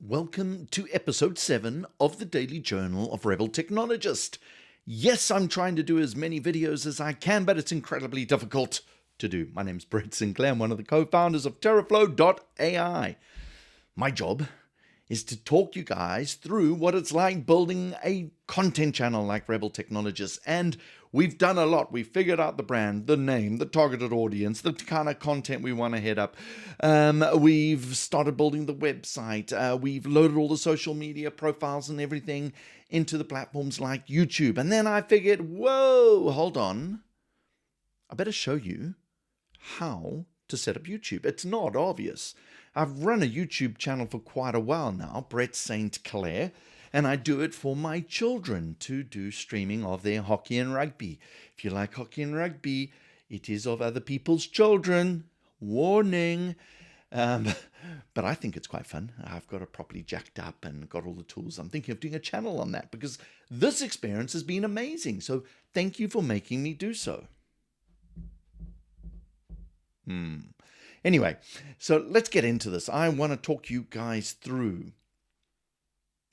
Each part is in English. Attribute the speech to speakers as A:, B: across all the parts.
A: Welcome to episode 7 of the Daily Journal of Rebel Technologist. Yes, I'm trying to do as many videos as I can, but it's incredibly difficult to do. My name's Brett Sinclair. I'm one of the co-founders of TerraFlow.ai. My job is to talk you guys through what it's like building a content channel like Rebel Technologist. And we've done a lot. We've figured out the brand, the name, the targeted audience, the kind of content we want to head up. We've started building the website. We've loaded all the social media profiles and everything into the platforms like YouTube. And then I figured, whoa, hold on. I better show you how to set up YouTube. It's not obvious. I've run a YouTube channel for quite a while now, Brett St. Clair, and I do it for my children to do streaming of their hockey and rugby. If you like hockey and rugby, it is of other people's children. Warning. But I think it's quite fun. I've got it properly jacked up and got all the tools. I'm thinking of doing a channel on that because this experience has been amazing. So thank you for making me do so. Anyway, so let's get into this. I want to talk you guys through.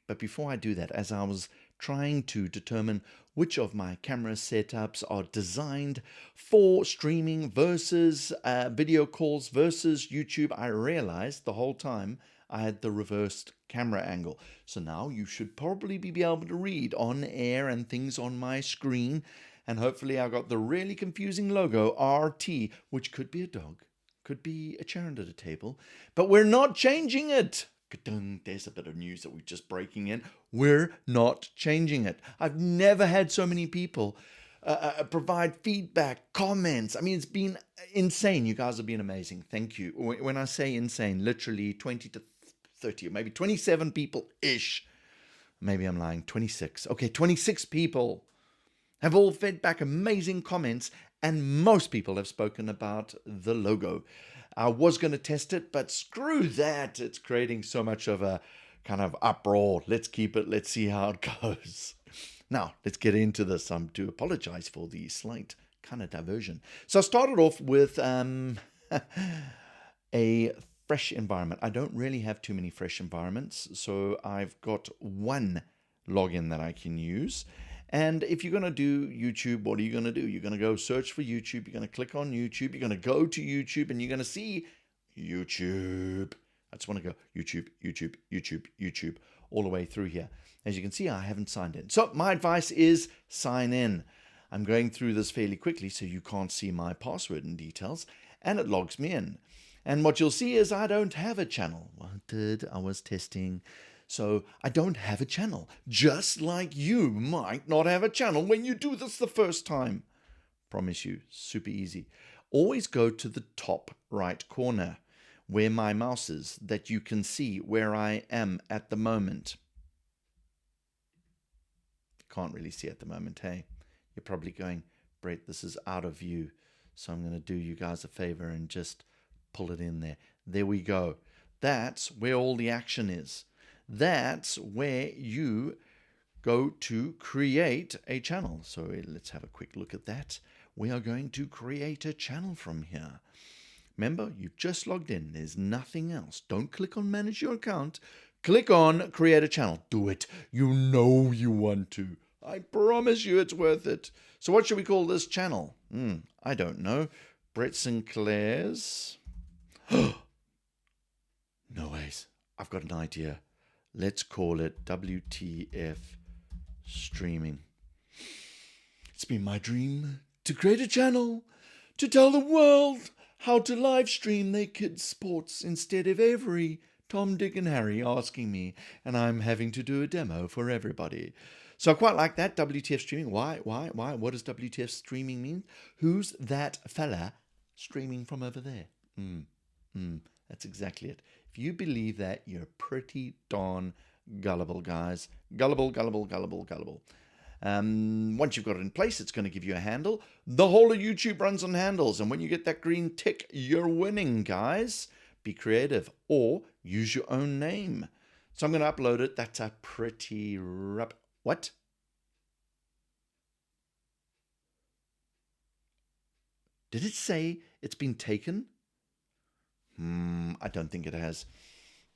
A: But before I do that, as I was trying to determine which of my camera setups are designed for streaming versus video calls versus YouTube, I realized the whole time I had the reversed camera angle. So now you should probably be able to read on air and things on my screen. And hopefully I got the really confusing logo, RT, which could be a dog, could be a chair under the table, but we're not changing it. There's a bit of news that we're just breaking in. We're not changing it. I've never had so many people provide feedback, comments. I mean, it's been insane. You guys have been amazing. Thank you. When I say insane, literally 20 to 30 or maybe 27 people-ish. Maybe I'm lying, 26. Okay, 26 people have all fed back amazing comments, and most people have spoken about the logo. I was going to test it, but screw that. It's creating so much of a kind of uproar. Let's keep it. Let's see how it goes. Now, let's get into this. I do apologize for the slight kind of diversion. So I started off with a fresh environment. I don't really have too many fresh environments, so I've got one login that I can use. And if you're going to do YouTube, what are you going to do? You're going to go search for YouTube. You're going to click on YouTube. You're going to go to YouTube and you're going to see YouTube. I just want to go YouTube, YouTube, YouTube, YouTube, all the way through here. As you can see, I haven't signed in. So my advice is sign in. I'm going through this fairly quickly so you can't see my password and details, and it logs me in. And what you'll see is I don't have a channel. I was testing. So I don't have a channel, just like you might not have a channel when you do this the first time. Promise you, super easy. Always go to the top right corner where my mouse is, that you can see where I am at the moment. Can't really see at the moment, hey? You're probably going, Brett, this is out of view. So I'm going to do you guys a favor and just pull it in there. There we go. That's where all the action is. That's where you go to create a channel. So let's have a quick look at that. We are going to create a channel from here. Remember, you've just logged in. There's nothing else. Don't click on manage your account. Click on create a channel. Do it. You know you want to. I promise you it's worth it. So what should we call this channel? I don't know. Brett Sinclair's. No ways. I've got an idea. Let's call it WTF Streaming. It's been my dream to create a channel to tell the world how to live stream their kids' sports instead of every Tom, Dick and Harry asking me, and I'm having to do a demo for everybody. So I quite like that, WTF Streaming. Why? What does WTF Streaming mean? Who's that fella streaming from over there? That's exactly it. If you believe that, you're pretty darn gullible, guys. Gullible. Once you've got it in place, it's going to give you a handle. The whole of YouTube runs on handles, and when you get that green tick, you're winning, guys. Be creative or use your own name. So I'm going to upload it. That's a pretty what? Did it say it's been taken? I don't think it has.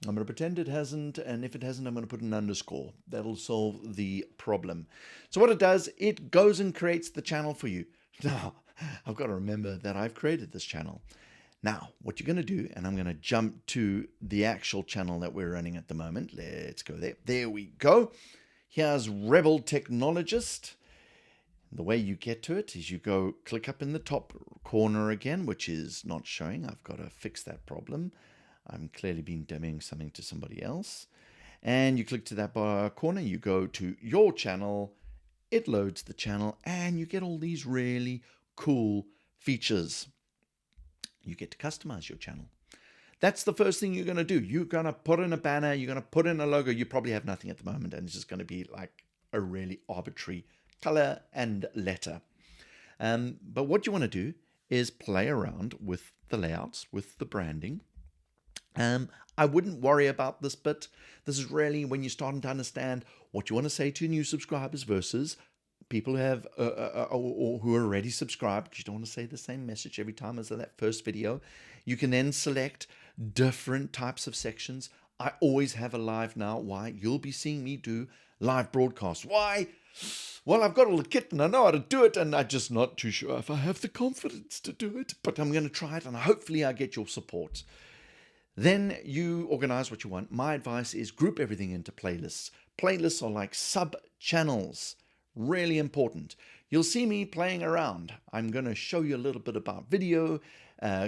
A: I'm going to pretend it hasn't, and if it hasn't, I'm going to put an underscore. That'll solve the problem. So what it does, it goes and creates the channel for you. Now, I've got to remember that I've created this channel. Now, what you're going to do, and I'm going to jump to the actual channel that we're running at the moment. Let's go there. There we go. Here's Rebel Technologist. The way you get to it is you go click up in the top corner again, which is not showing. I've got to fix that problem. I'm clearly been demoing something to somebody else. And you click to that bar corner, you go to your channel, it loads the channel, and you get all these really cool features. You get to customize your channel. That's the first thing you're going to do. You're going to put in a banner, you're going to put in a logo. You probably have nothing at the moment, and it's just going to be like a really arbitrary color and letter. But what you want to do is play around with the layouts, with the branding. I wouldn't worry about this bit. This is really when you're starting to understand what you want to say to new subscribers versus people who have or who are already subscribed, because you don't want to say the same message every time as that first video. You can then select different types of sections. I always have a live now. Why? You'll be seeing me do live broadcasts. Why? Well, I've got all the kit and I know how to do it, and I'm just not too sure if I have the confidence to do it, but I'm going to try it, and hopefully I get your support. Then you organize what you want. My advice is group everything into playlists. Playlists are like sub-channels. Really important. You'll see me playing around. I'm going to show you a little bit about video,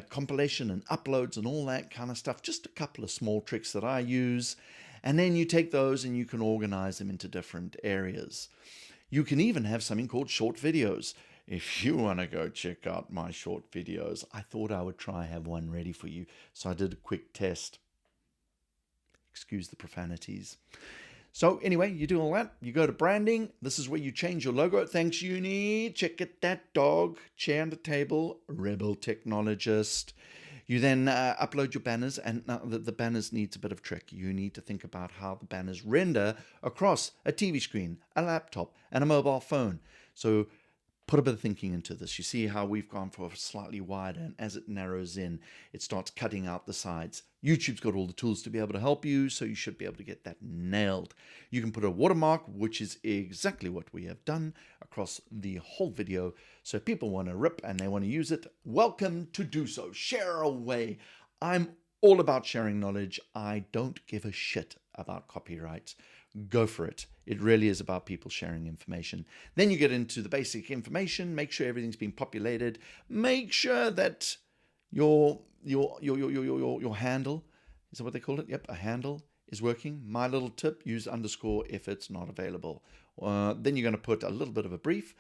A: compilation and uploads and all that kind of stuff. Just a couple of small tricks that I use. And then you take those and you can organize them into different areas. You can even have something called short videos. If you want to go check out my short videos, I thought I would try have one ready for you. So I did a quick test. Excuse the profanities. So anyway, you do all that. You go to branding. This is where you change your logo. Thanks, Uni. Check it, that dog. Chair on the table. Rebel Technologist. You then upload your banners, and now the banners needs a bit of trick. You need to think about how the banners render across a TV screen, a laptop, and a mobile phone. So put a bit of thinking into this. You see how we've gone for slightly wider, and as it narrows in, it starts cutting out the sides. YouTube's got all the tools to be able to help you, so you should be able to get that nailed. You can put a watermark, which is exactly what we have done across the whole video. So if people want to rip and they want to use it, welcome to do so. Share away. I'm all about sharing knowledge. I don't give a shit about copyright. Go for it. It really is about people sharing information. Then you get into the basic information. Make sure everything's been populated. Make sure that your handle, is that what they call it? Yep, a handle is working. My little tip, use underscore if it's not available. Then you're going to put a little bit of a brief.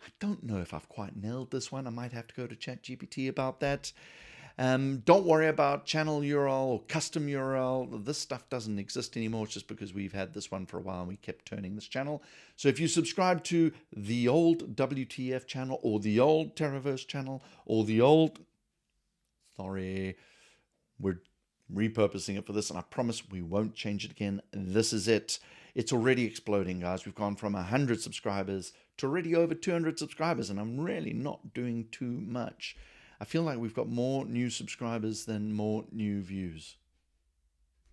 A: I don't know if I've quite nailed this one. I might have to go to ChatGPT about that. Don't worry about channel URL or custom URL. This stuff doesn't exist anymore. It's just because we've had this one for a while and we kept turning this channel. So if you subscribe to the old WTF channel or the old Terraverse channel or the old... Sorry, we're repurposing it for this, and I promise we won't change it again. This is it. It's already exploding, guys. We've gone from 100 subscribers to already over 200 subscribers, and I'm really not doing too much. I feel like we've got more new subscribers than more new views.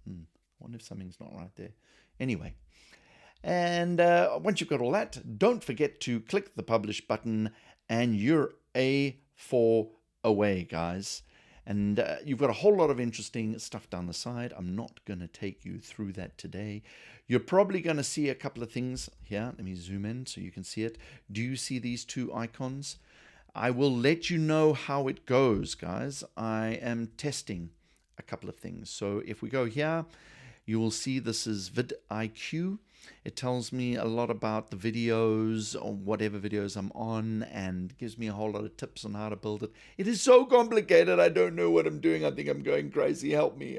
A: I wonder if something's not right there. Anyway, and once you've got all that, don't forget to click the publish button, and you're A4 away, guys. And you've got a whole lot of interesting stuff down the side. I'm not going to take you through that today. You're probably going to see a couple of things here. Let me zoom in so you can see it. Do you see these two icons? I will let you know how it goes, guys. I am testing a couple of things. So if we go here, you will see this is vidIQ. It tells me a lot about the videos or whatever videos I'm on and gives me a whole lot of tips on how to build it. It is so complicated. I don't know what I'm doing. I think I'm going crazy. Help me,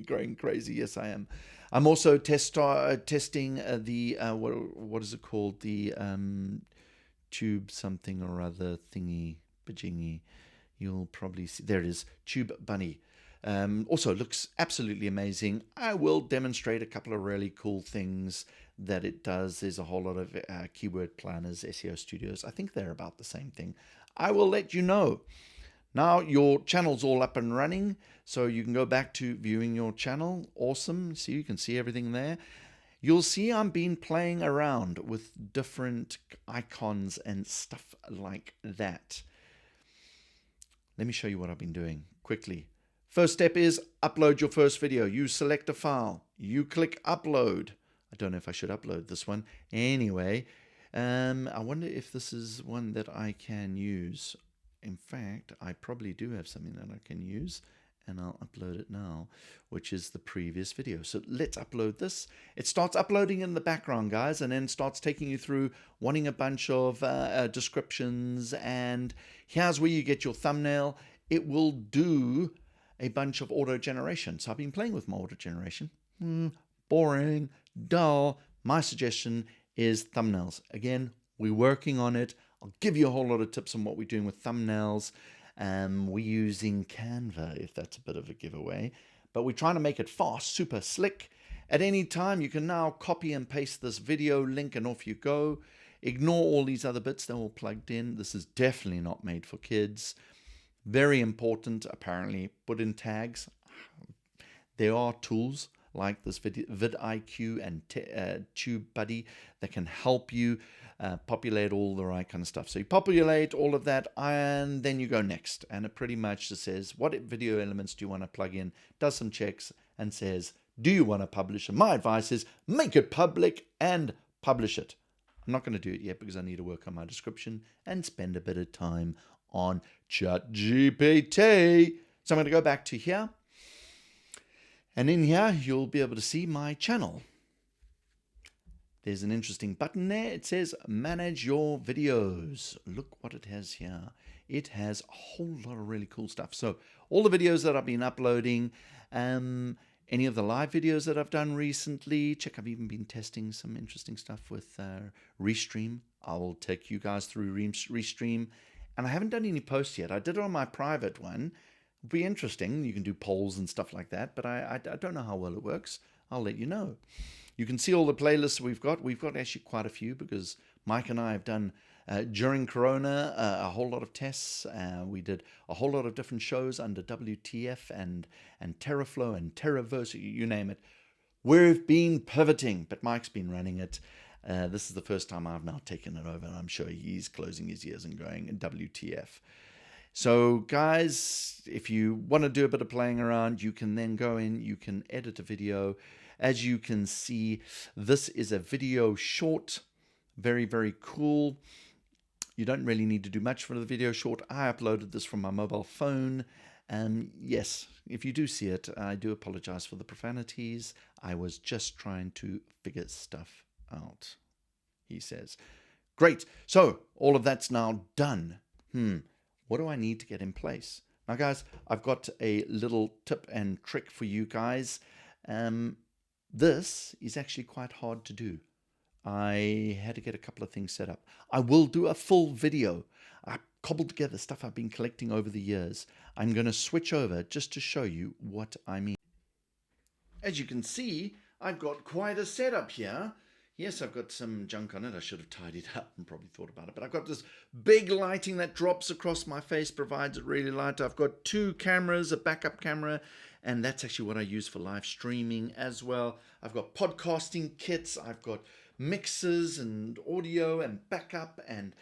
A: going crazy. Yes, I am. I'm also testing the, what is it called? The tube something or other thingy, bajingy. You'll probably see, there it is, Tube Bunny. Also looks absolutely amazing. I will demonstrate a couple of really cool things that it does. There's a whole lot of keyword planners, SEO studios. I think they're about the same thing. I will let you know. Now your channel's all up and running, so you can go back to viewing your channel. Awesome. See, you can see everything there. You'll see I've been playing around with different icons and stuff like that. Let me show you what I've been doing quickly. First step is upload your first video. You select a file. You click upload. I don't know if I should upload this one. Anyway, I wonder if this is one that I can use. In fact, I probably do have something that I can use, and I'll upload it now, which is the previous video. So let's upload this. It starts uploading in the background, guys, and then starts taking you through wanting a bunch of descriptions, and here's where you get your thumbnail. It will do a bunch of auto generation. So I've been playing with my auto generation. Boring, dull. My suggestion is thumbnails. Again, we're working on it. I'll give you a whole lot of tips on what we're doing with thumbnails. We're using Canva, if that's a bit of a giveaway. But we're trying to make it fast, super slick. At any time, you can now copy and paste this video link and off you go. Ignore all these other bits, they're all plugged in. This is definitely not made for kids. Very important, apparently, put in tags. There are tools like this vidIQ and TubeBuddy that can help you populate all the right kind of stuff. So you populate all of that, and then you go next. And it pretty much just says, what video elements do you want to plug in? Does some checks and says, do you want to publish? And my advice is make it public and publish it. I'm not going to do it yet because I need to work on my description and spend a bit of time on ChatGPT. So I'm going to go back to here. And in here, you'll be able to see my channel. There's an interesting button there. It says manage your videos. Look what it has here. It has a whole lot of really cool stuff. So all the videos that I've been uploading, any of the live videos that I've done recently, I've even been testing some interesting stuff with Restream. I will take you guys through Restream. And I haven't done any posts yet. I did it on my private one. It'll be interesting. You can do polls and stuff like that, but I don't know how well it works. I'll let you know. You can see all the playlists we've got. We've got actually quite a few because Mike and I have done, during Corona, a whole lot of tests. We did a whole lot of different shows under WTF and Terraflow and Terraverse, you name it. We've been pivoting, but Mike's been running it. This is the first time I've now taken it over, and I'm sure he's closing his ears and going, WTF. So guys, if you want to do a bit of playing around, you can then go in, you can edit a video. As you can see, this is a video short, very, very cool. You don't really need to do much for the video short. I uploaded this from my mobile phone. Yes, if you do see it, I do apologize for the profanities. I was just trying to figure stuff out, he says. Great, so all of that's now done. What do I need to get in place? Now guys, I've got a little tip and trick for you guys. This is actually quite hard to do. I had to get a couple of things set up. I will do a full video. I cobbled together stuff I've been collecting over the years. I'm going to switch over just to show you what I mean. As you can see, I've got quite a setup here. Yes, I've got some junk on it. I should have tidied up and probably thought about it. But I've got this big lighting that drops across my face, provides it really light. I've got 2 cameras, a backup camera, and that's actually what I use for live streaming as well. I've got podcasting kits. I've got mixers and audio and backup and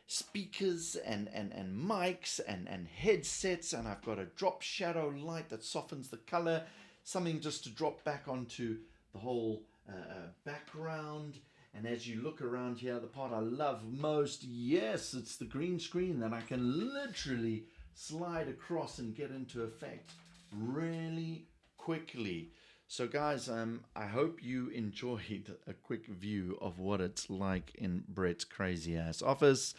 A: speakers and mics and headsets. And I've got a drop shadow light that softens the color. Something just to drop back onto the whole background. And as you look around here, the part I love most, yes, it's the green screen that I can literally slide across and get into effect really quickly. So guys, I hope you enjoyed a quick view of what it's like in Brett's crazy ass office.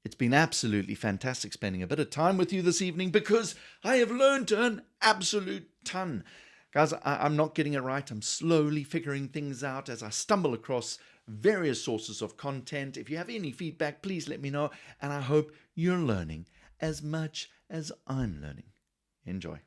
A: It's been absolutely fantastic spending a bit of time with you this evening because I have learned an absolute ton. Guys, I'm not getting it right. I'm slowly figuring things out as I stumble across various sources of content. If you have any feedback, please let me know. And I hope you're learning as much as I'm learning. Enjoy.